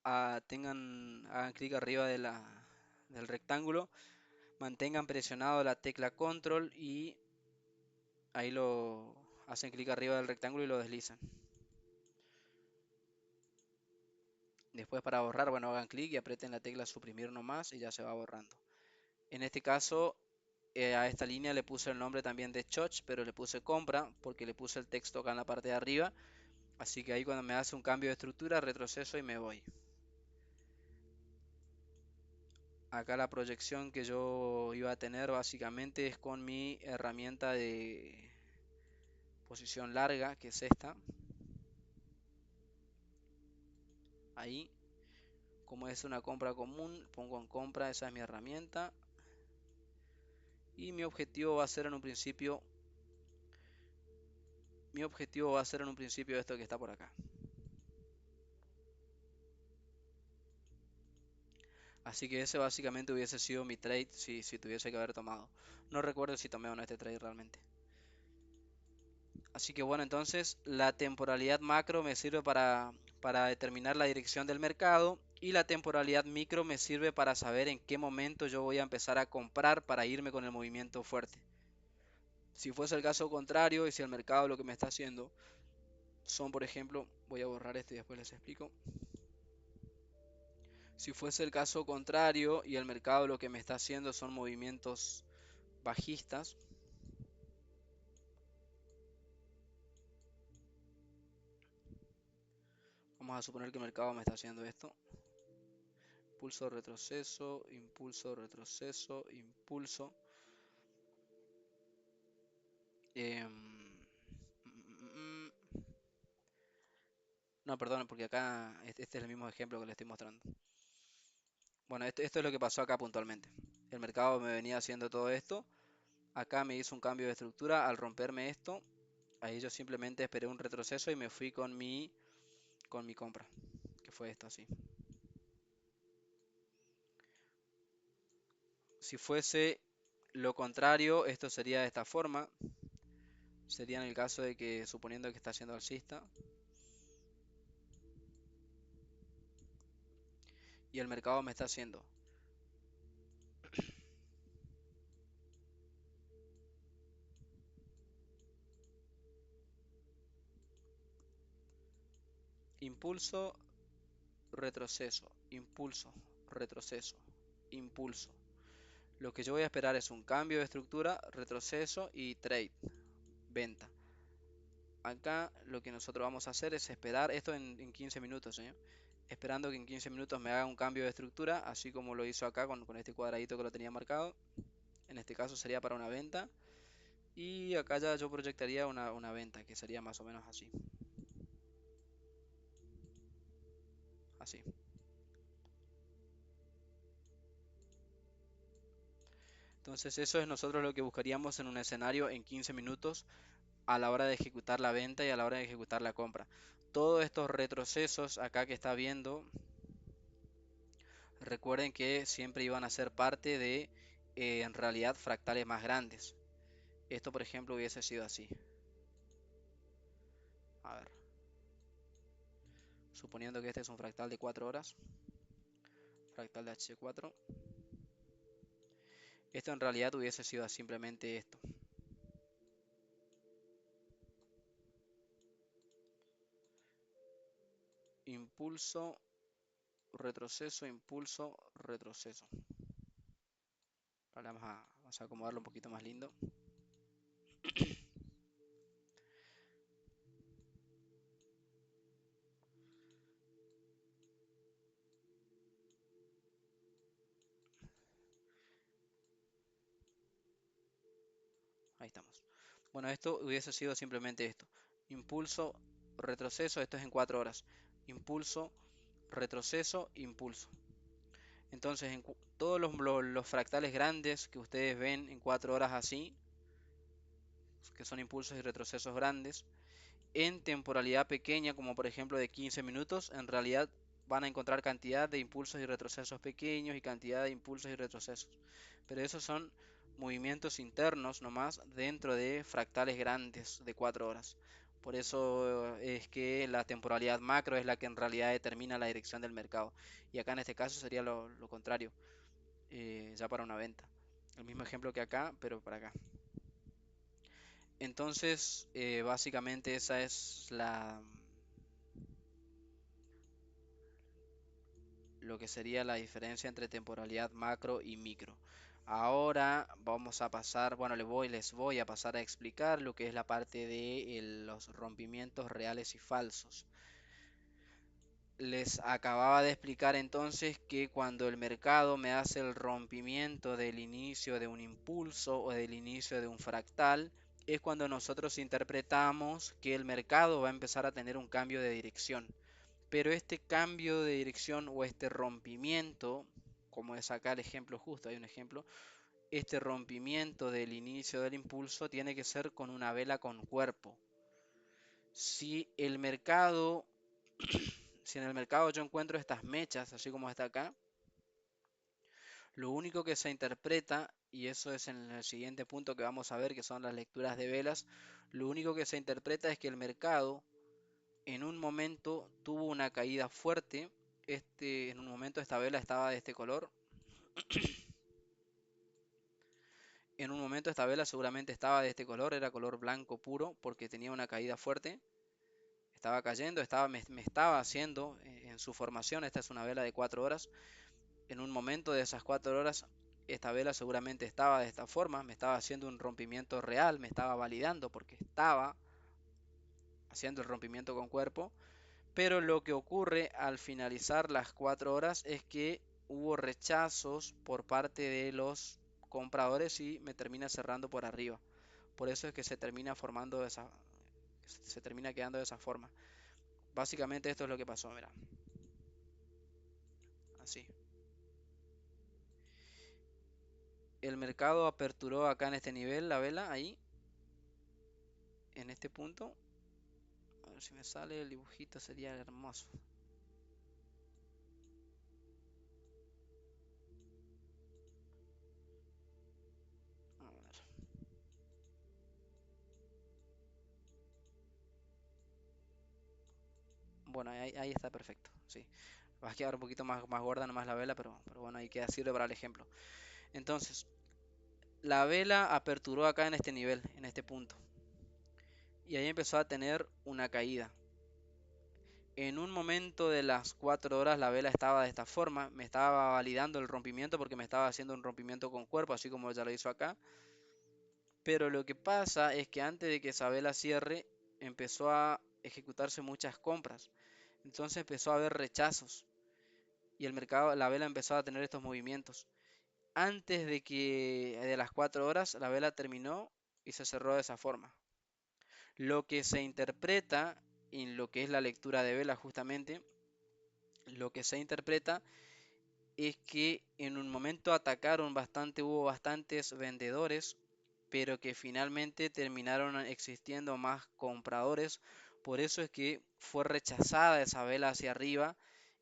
hagan clic arriba del rectángulo, mantengan presionado la tecla control y ahí lo hacen clic arriba del rectángulo y lo deslizan. Después para borrar, bueno, hagan clic y aprieten la tecla suprimir nomás y ya se va borrando. En este caso, a esta línea le puse el nombre también de Choch, pero le puse compra porque le puse el texto acá en la parte de arriba. Así que ahí cuando me hace un cambio de estructura, retroceso y me voy. Acá la proyección que yo iba a tener básicamente es con mi herramienta de posición larga, que es esta. Ahí, como es una compra común, pongo en compra, esa es mi herramienta. Y mi objetivo va a ser en un principio esto que está por acá. Así que ese básicamente hubiese sido mi trade si tuviese que haber tomado. No recuerdo si tomé o no este trade realmente. Así que bueno, entonces la temporalidad macro me sirve para determinar la dirección del mercado y la temporalidad micro me sirve para saber en qué momento yo voy a empezar a comprar para irme con el movimiento fuerte. Si fuese el caso contrario y si el mercado lo que me está haciendo son, por ejemplo, voy a borrar esto y después les explico. Si fuese el caso contrario y el mercado lo que me está haciendo son movimientos bajistas, vamos a suponer que el mercado me está haciendo esto. Impulso, retroceso, impulso, retroceso, impulso. No, perdón, porque acá este es el mismo ejemplo que le estoy mostrando. Bueno, esto es lo que pasó acá puntualmente. El mercado me venía haciendo todo esto. Acá me hizo un cambio de estructura al romperme esto. Ahí yo simplemente esperé un retroceso y me fui con mi compra, que fue esto así. Si fuese lo contrario, esto sería de esta forma. Sería en el caso de que, suponiendo que está siendo alcista, y el mercado me está haciendo impulso, retroceso, impulso, retroceso, impulso. Lo que yo voy a esperar es un cambio de estructura, retroceso y trade, venta. Acá lo que nosotros vamos a hacer es esperar esto en 15 minutos, señor. Esperando que en 15 minutos me haga un cambio de estructura, así como lo hizo acá con este cuadradito que lo tenía marcado. En este caso sería para una venta. Y acá ya yo proyectaría una venta, que sería más o menos así. Así. Entonces eso es nosotros lo que buscaríamos en un escenario en 15 minutos a la hora de ejecutar la venta y a la hora de ejecutar la compra. Todos estos retrocesos acá que está viendo, recuerden que siempre iban a ser parte de, en realidad, fractales más grandes. Esto, por ejemplo, hubiese sido así. A ver, suponiendo que este es un fractal de 4 horas, fractal de H4, esto en realidad hubiese sido simplemente esto. Impulso, retroceso, impulso, retroceso. Ahora vamos a acomodarlo un poquito más lindo. Ahí estamos. Bueno, esto hubiese sido simplemente esto. Impulso, retroceso, esto es en 4 horas. Impulso, retroceso, impulso. Entonces, todos los fractales grandes que ustedes ven en 4 horas así, que son impulsos y retrocesos grandes, en temporalidad pequeña, como por ejemplo de 15 minutos, en realidad van a encontrar cantidad de impulsos y retrocesos pequeños y cantidad de impulsos y retrocesos. Pero esos son movimientos internos nomás dentro de fractales grandes de 4 horas. Por eso es que la temporalidad macro es la que en realidad determina la dirección del mercado. Y acá en este caso sería lo contrario, ya para una venta. El mismo ejemplo que acá, pero para acá. Entonces, básicamente esa es lo que sería la diferencia entre temporalidad macro y micro. Ahora vamos a pasar, bueno, les voy a pasar a explicar lo que es la parte de los rompimientos reales y falsos. Les acababa de explicar entonces que cuando el mercado me hace el rompimiento del inicio de un impulso o del inicio de un fractal, es cuando nosotros interpretamos que el mercado va a empezar a tener un cambio de dirección. Pero este cambio de dirección o este rompimiento, como es acá el ejemplo justo, hay un ejemplo, este rompimiento del inicio del impulso tiene que ser con una vela con cuerpo. Si el mercado, si en el mercado yo encuentro estas mechas, así como está acá, lo único que se interpreta, y eso es en el siguiente punto que vamos a ver, que son las lecturas de velas, lo único que se interpreta es que el mercado en un momento tuvo una caída fuerte. En un momento esta vela estaba de este color. En un momento esta vela seguramente estaba de este color, era color blanco puro porque tenía una caída fuerte. Estaba cayendo, me estaba haciendo en su formación. Esta es una vela de 4 horas. En un momento de esas 4 horas esta vela seguramente estaba de esta forma, me estaba haciendo un rompimiento real, me estaba validando porque estaba haciendo el rompimiento con cuerpo. Pero lo que ocurre al finalizar las 4 horas es que hubo rechazos por parte de los compradores y me termina cerrando por arriba. Por eso es que se termina formando se termina quedando de esa forma. Básicamente esto es lo que pasó, mira. Así. El mercado aperturó acá en este nivel la vela, ahí, en este punto. A ver si me sale el dibujito, sería hermoso. A ver. Bueno, ahí está perfecto, sí. Va a quedar un poquito más gorda nomás la vela, pero bueno, ahí queda, sirve para el ejemplo. Entonces, la vela aperturó acá en este nivel, en este punto. Y ahí empezó a tener una caída. En un momento de las 4 horas la vela estaba de esta forma. Me estaba validando el rompimiento porque me estaba haciendo un rompimiento con cuerpo, así como ya lo hizo acá. Pero lo que pasa es que antes de que esa vela cierre, empezó a ejecutarse muchas compras. Entonces empezó a haber rechazos. Y el mercado, la vela empezó a tener estos movimientos. Antes de las 4 horas, la vela terminó y se cerró de esa forma. Lo que se interpreta en lo que es la lectura de vela justamente, lo que se interpreta es que en un momento atacaron bastante, hubo bastantes vendedores, pero que finalmente terminaron existiendo más compradores. Por eso es que fue rechazada esa vela hacia arriba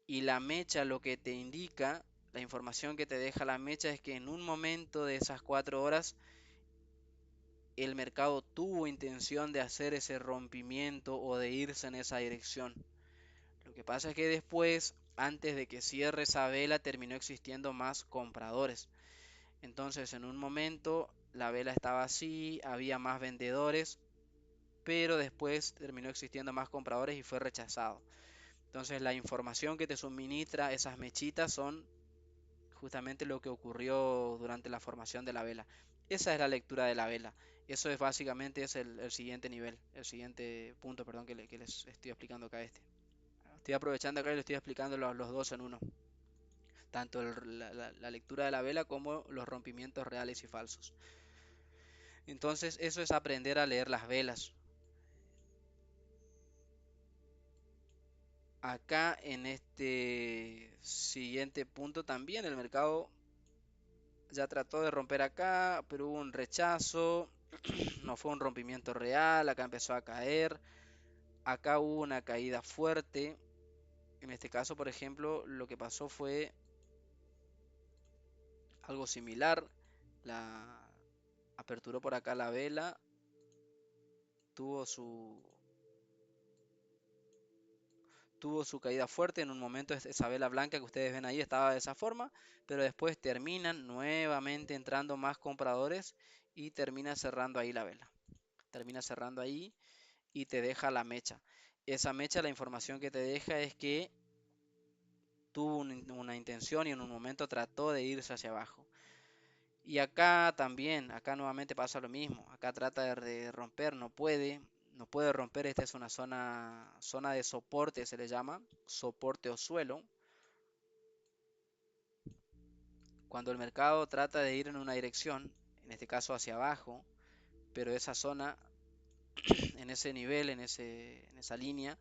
y la mecha lo que te indica, la información que te deja la mecha es que en un momento de esas 4 horas el mercado tuvo intención de hacer ese rompimiento o de irse en esa dirección. Lo que pasa es que después, antes de que cierre esa vela, terminó existiendo más compradores. Entonces, en un momento la vela estaba así, había más vendedores, pero después terminó existiendo más compradores y fue rechazado. Entonces, la información que te suministra esas mechitas son justamente lo que ocurrió durante la formación de la vela. Esa es la lectura de la vela. Eso es básicamente es el siguiente nivel, el siguiente punto, perdón, que les estoy explicando acá este. Estoy aprovechando acá y lo estoy explicando los dos en uno. Tanto la lectura de la vela como los rompimientos reales y falsos. Entonces eso es aprender a leer las velas. Acá en este siguiente punto también el mercado ya trató de romper acá, pero hubo un rechazo, no fue un rompimiento real, acá empezó a caer, acá hubo una caída fuerte. En este caso, por ejemplo, lo que pasó fue algo similar. La aperturó por acá la vela, tuvo su tuvo su caída fuerte. En un momento esa vela blanca que ustedes ven ahí estaba de esa forma, pero después terminan nuevamente entrando más compradores y termina cerrando ahí la vela. Termina cerrando ahí y te deja la mecha. Esa mecha, la información que te deja es que tuvo una intención y en un momento trató de irse hacia abajo. Y acá también, acá nuevamente pasa lo mismo. Acá trata de romper, no puede romper. Esta es una zona de soporte, se le llama, soporte o suelo. Cuando el mercado trata de ir en una dirección, en este caso hacia abajo, pero esa zona, en ese nivel, en esa línea,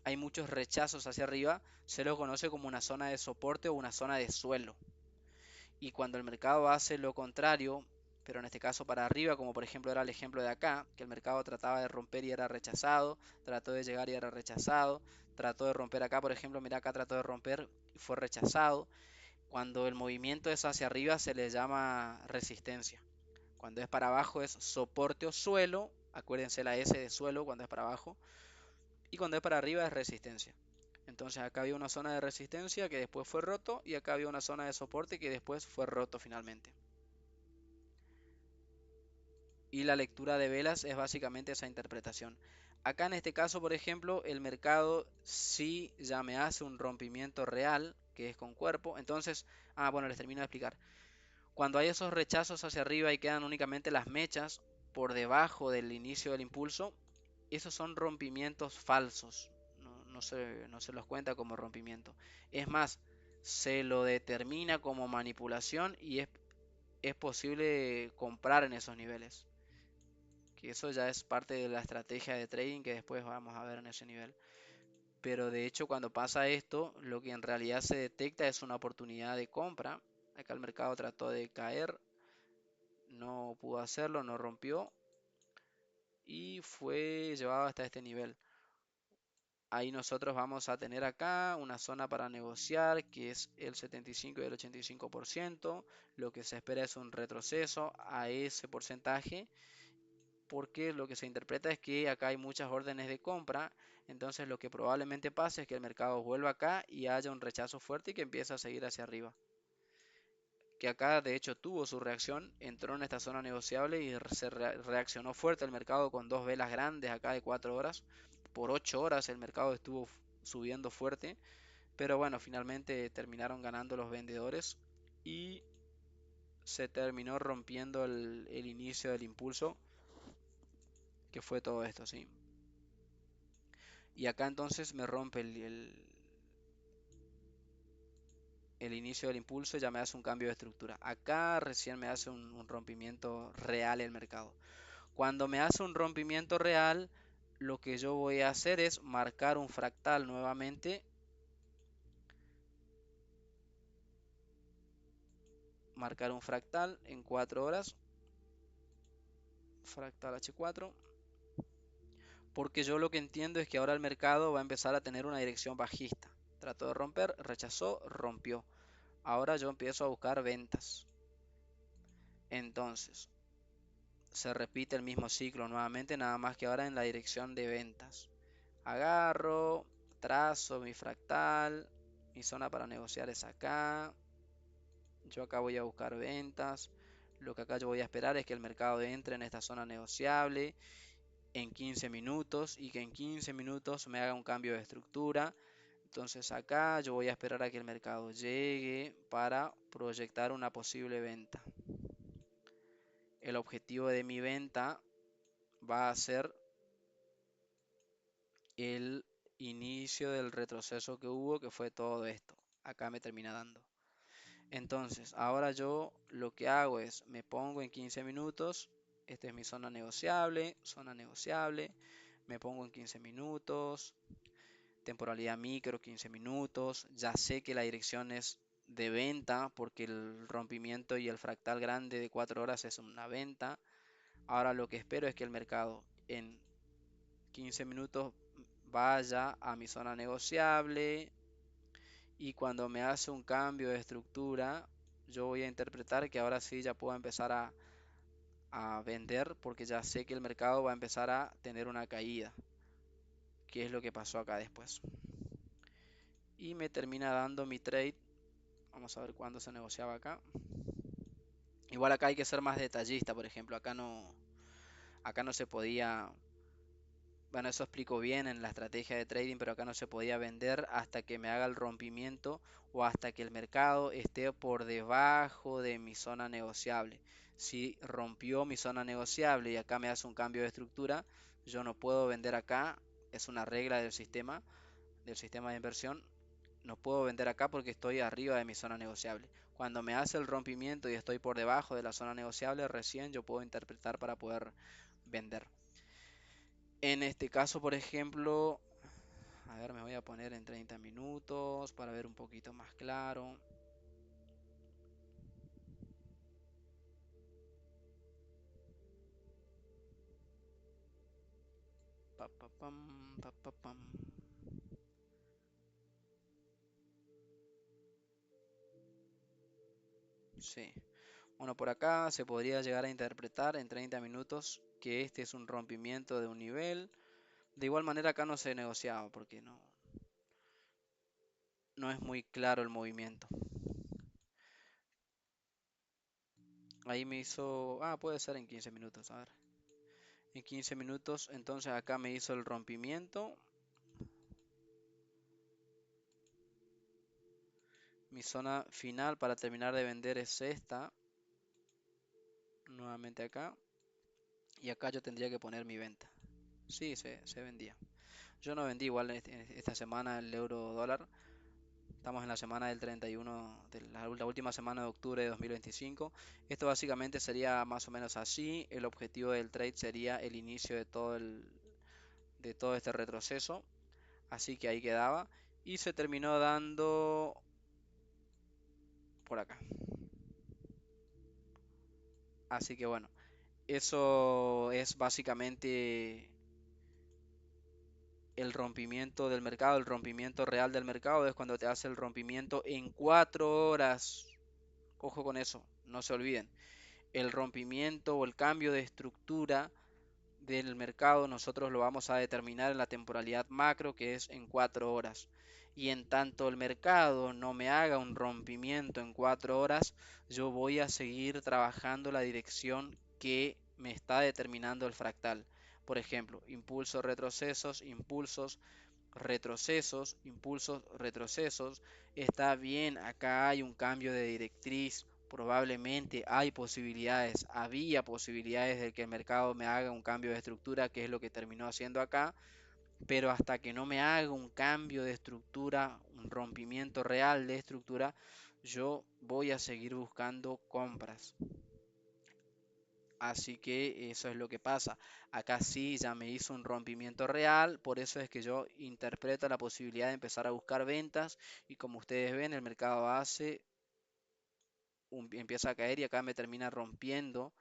hay muchos rechazos hacia arriba, se lo conoce como una zona de soporte o una zona de suelo. Y cuando el mercado hace lo contrario, pero en este caso para arriba, como por ejemplo era el ejemplo de acá, que el mercado trataba de romper y era rechazado, trató de llegar y era rechazado, trató de romper acá, por ejemplo, mira acá trató de romper y fue rechazado. Cuando el movimiento es hacia arriba se le llama resistencia. Cuando es para abajo es soporte o suelo, acuérdense la S de suelo cuando es para abajo, y cuando es para arriba es resistencia. Entonces acá había una zona de resistencia que después fue roto y acá había una zona de soporte que después fue roto finalmente. Y la lectura de velas es básicamente esa interpretación. Acá en este caso, por ejemplo, el mercado sí ya me hace un rompimiento real, que es con cuerpo. Entonces, bueno, les termino de explicar. Cuando hay esos rechazos hacia arriba y quedan únicamente las mechas por debajo del inicio del impulso, esos son rompimientos falsos. No se los cuenta como rompimiento. Es más, se lo determina como manipulación y es posible comprar en esos niveles. Que eso ya es parte de la estrategia de trading que después vamos a ver en ese nivel. Pero de hecho cuando pasa esto, lo que en realidad se detecta es una oportunidad de compra. Acá el mercado trató de caer, no pudo hacerlo, no rompió y fue llevado hasta este nivel. Ahí nosotros vamos a tener acá una zona para negociar que es el 75 y el 85%. Lo que se espera es un retroceso a ese porcentaje porque lo que se interpreta es que acá hay muchas órdenes de compra, entonces lo que probablemente pase es que el mercado vuelva acá y haya un rechazo fuerte y que empiece a seguir hacia arriba. Que acá de hecho tuvo su reacción, entró en esta zona negociable y se reaccionó fuerte el mercado con dos velas grandes acá de 4 horas. Por 8 horas el mercado estuvo subiendo fuerte, pero bueno, finalmente terminaron ganando los vendedores y se terminó rompiendo el inicio del impulso, que fue todo esto, ¿sí? Y acá entonces me rompe el inicio del impulso, ya me hace un cambio de estructura. Acá recién me hace un rompimiento real el mercado. Cuando me hace un rompimiento real, lo que yo voy a hacer es marcar un fractal nuevamente. Marcar un fractal en 4 horas. Fractal H4. Porque yo lo que entiendo es que ahora el mercado va a empezar a tener una dirección bajista. Trató de romper, rechazó, rompió. Ahora yo empiezo a buscar ventas. Entonces, se repite el mismo ciclo nuevamente, nada más que ahora en la dirección de ventas. Agarro, trazo mi fractal, mi zona para negociar es acá. Yo acá voy a buscar ventas. Lo que acá yo voy a esperar es que el mercado entre en esta zona negociable en 15 minutos y que en 15 minutos me haga un cambio de estructura. Entonces acá yo voy a esperar a que el mercado llegue para proyectar una posible venta. El objetivo de mi venta va a ser el inicio del retroceso que hubo, que fue todo esto. Acá me termina dando. Entonces, ahora yo lo que hago es, me pongo en 15 minutos Esta es mi zona negociable, me pongo en 15 minutos, temporalidad micro 15 minutos, ya sé que la dirección es de venta porque el rompimiento y el fractal grande de 4 horas es una venta. Ahora lo que espero es que el mercado en 15 minutos vaya a mi zona negociable y cuando me hace un cambio de estructura, yo voy a interpretar que ahora sí ya puedo empezar a vender porque ya sé que el mercado va a empezar a tener una caída, que es lo que pasó acá después. Y me termina dando mi trade. Vamos a ver cuándo se negociaba acá. Igual acá hay que ser más detallista, por ejemplo, acá no se podía, bueno, eso explico bien en la estrategia de trading, pero acá no se podía vender hasta que me haga el rompimiento o hasta que el mercado esté por debajo de mi zona negociable. Si rompió mi zona negociable y acá me hace un cambio de estructura, yo no puedo vender acá, es una regla del sistema de inversión. No puedo vender acá porque estoy arriba de mi zona negociable. Cuando me hace el rompimiento y estoy por debajo de la zona negociable, recién yo puedo interpretar para poder vender. En este caso, por ejemplo, a ver, me voy a poner en 30 minutos para ver un poquito más claro. Pa, pa, pam, pa, pa, pam. Sí. Bueno, por acá se podría llegar a interpretar en 30 minutos que este es un rompimiento de un nivel. De igual manera acá no se negociaba porque no es muy claro el movimiento. Ahí me hizo, puede ser en 15 minutos, a ver. En 15 minutos, entonces acá me hizo el rompimiento. Mi zona final para terminar de vender es esta. Nuevamente acá. Y acá yo tendría que poner mi venta. Sí, se vendía. Yo no vendí igual esta semana el euro dólar. Estamos en la semana del 31, de la última semana de octubre de 2025. Esto básicamente sería más o menos así. El objetivo del trade sería el inicio de todo este retroceso. Así que ahí quedaba. Y se terminó dando por acá. Así que bueno, eso es básicamente el rompimiento del mercado. El rompimiento real del mercado es cuando te hace el rompimiento en 4 horas. Ojo con eso, no se olviden. El rompimiento o el cambio de estructura del mercado nosotros lo vamos a determinar en la temporalidad macro, que es en 4 horas. Y en tanto el mercado no me haga un rompimiento en 4 horas, yo voy a seguir trabajando la dirección que me está determinando el fractal. Por ejemplo, impulsos, retrocesos, impulsos, retrocesos, impulsos, retrocesos. Está bien, acá hay un cambio de directriz. Probablemente hay posibilidades, había posibilidades de que el mercado me haga un cambio de estructura, que es lo que terminó haciendo acá, pero hasta que no me haga un cambio de estructura, un rompimiento real de estructura, yo voy a seguir buscando compras. Así que eso es lo que pasa. Acá sí ya me hizo un rompimiento real, por eso es que yo interpreto la posibilidad de empezar a buscar ventas y como ustedes ven el mercado empieza a caer y acá me termina rompiendo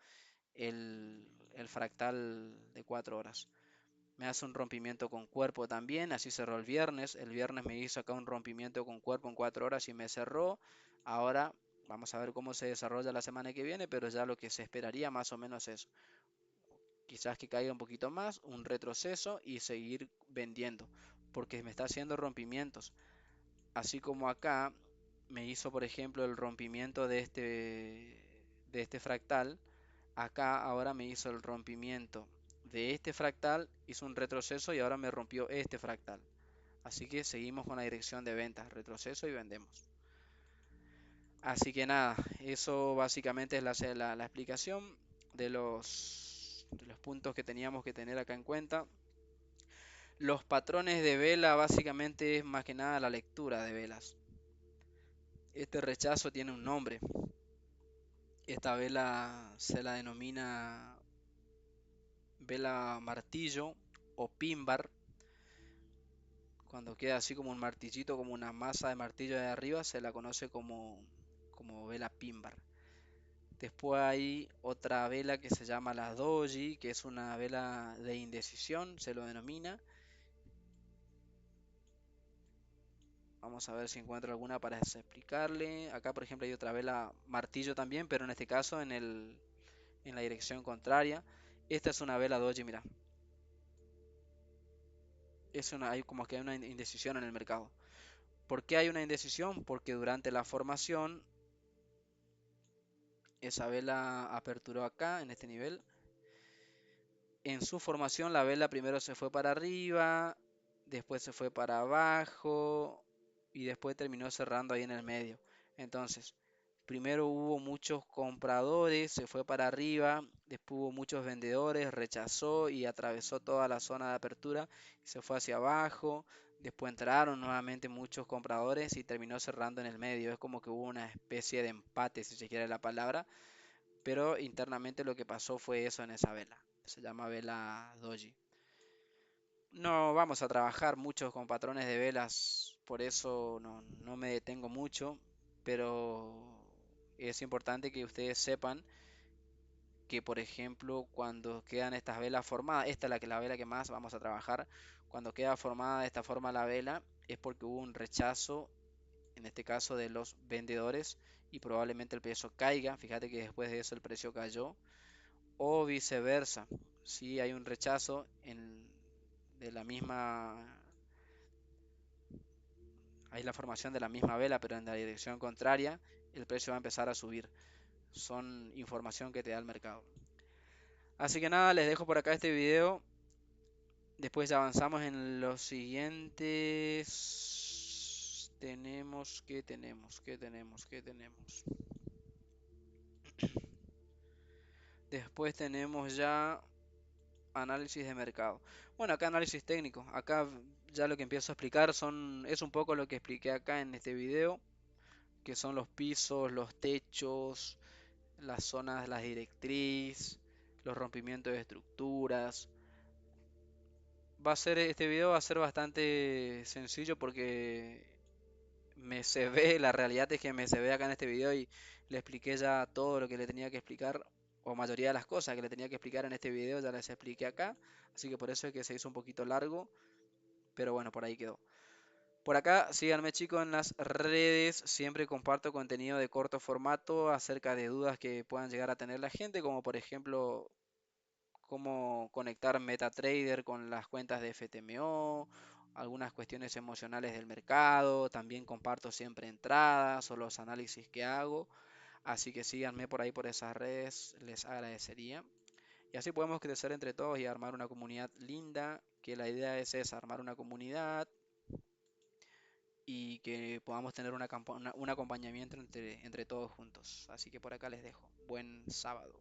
el fractal de 4 horas. Me hace un rompimiento con cuerpo también, así cerró el viernes. El viernes me hizo acá un rompimiento con cuerpo en 4 horas y me cerró. Ahora vamos a ver cómo se desarrolla la semana que viene, pero ya lo que se esperaría más o menos es quizás que caiga un poquito más, un retroceso y seguir vendiendo, porque me está haciendo rompimientos. Así como acá me hizo, por ejemplo, el rompimiento de este fractal, acá ahora me hizo el rompimiento de este fractal, hizo un retroceso y ahora me rompió este fractal. Así que seguimos con la dirección de ventas, retroceso y vendemos. Así que nada, eso básicamente es la explicación de los puntos que teníamos que tener acá en cuenta. Los patrones de vela básicamente es más que nada la lectura de velas. Este rechazo tiene un nombre. Esta vela se la denomina vela martillo o pin bar. Cuando queda así como un martillito, como una masa de martillo de arriba, se la conoce como vela pin bar. Después hay otra vela que se llama la doji, que es una vela de indecisión, se lo denomina. Vamos a ver si encuentro alguna para explicarle. Acá, por ejemplo, hay otra vela martillo también, pero en este caso en la dirección contraria. Esta es una vela doji, mira. Hay como que hay una indecisión en el mercado. ¿Por qué hay una indecisión? Porque durante la formación, esa vela aperturó acá, en este nivel. En su formación, la vela primero se fue para arriba, después se fue para abajo y después terminó cerrando ahí en el medio. Entonces, primero hubo muchos compradores, se fue para arriba, después hubo muchos vendedores, rechazó y atravesó toda la zona de apertura y se fue hacia abajo. Después entraron nuevamente muchos compradores y terminó cerrando en el medio. Es como que hubo una especie de empate, si se quiere la palabra, pero internamente lo que pasó fue eso en esa vela. Se llama vela doji. No vamos a trabajar mucho con patrones de velas, por eso no me detengo mucho, pero es importante que ustedes sepan que, por ejemplo, cuando quedan estas velas formadas, esta es la vela que más vamos a trabajar, cuando queda formada de esta forma la vela, es porque hubo un rechazo, en este caso de los vendedores, y probablemente el precio caiga. Fíjate que después de eso el precio cayó, o viceversa. Si hay un rechazo de la misma, hay la formación de la misma vela, pero en la dirección contraria, el precio va a empezar a subir. Son información que te da el mercado. Así que nada, les dejo por acá este video. Después ya avanzamos en los siguientes. ¿Qué tenemos? Después tenemos ya análisis de mercado. Bueno, acá análisis técnico. Acá ya lo que empiezo a explicar es un poco lo que expliqué acá en este video, que son los pisos, los techos, las zonas, las directrices, los rompimientos de estructuras. Este video va a ser bastante sencillo porque se ve, la realidad es que se ve acá en este video y le expliqué ya todo lo que le tenía que explicar, o mayoría de las cosas que le tenía que explicar en este video ya les expliqué acá, así que por eso es que se hizo un poquito largo, pero bueno, por ahí quedó. Por acá, síganme chicos en las redes, siempre comparto contenido de corto formato acerca de dudas que puedan llegar a tener la gente, como por ejemplo cómo conectar MetaTrader con las cuentas de FTMO, algunas cuestiones emocionales del mercado, también comparto siempre entradas o los análisis que hago, así que síganme por ahí por esas redes, les agradecería. Y así podemos crecer entre todos y armar una comunidad linda, que la idea es esa, armar una comunidad y que podamos tener un acompañamiento entre todos juntos. Así que por acá les dejo. Buen sábado.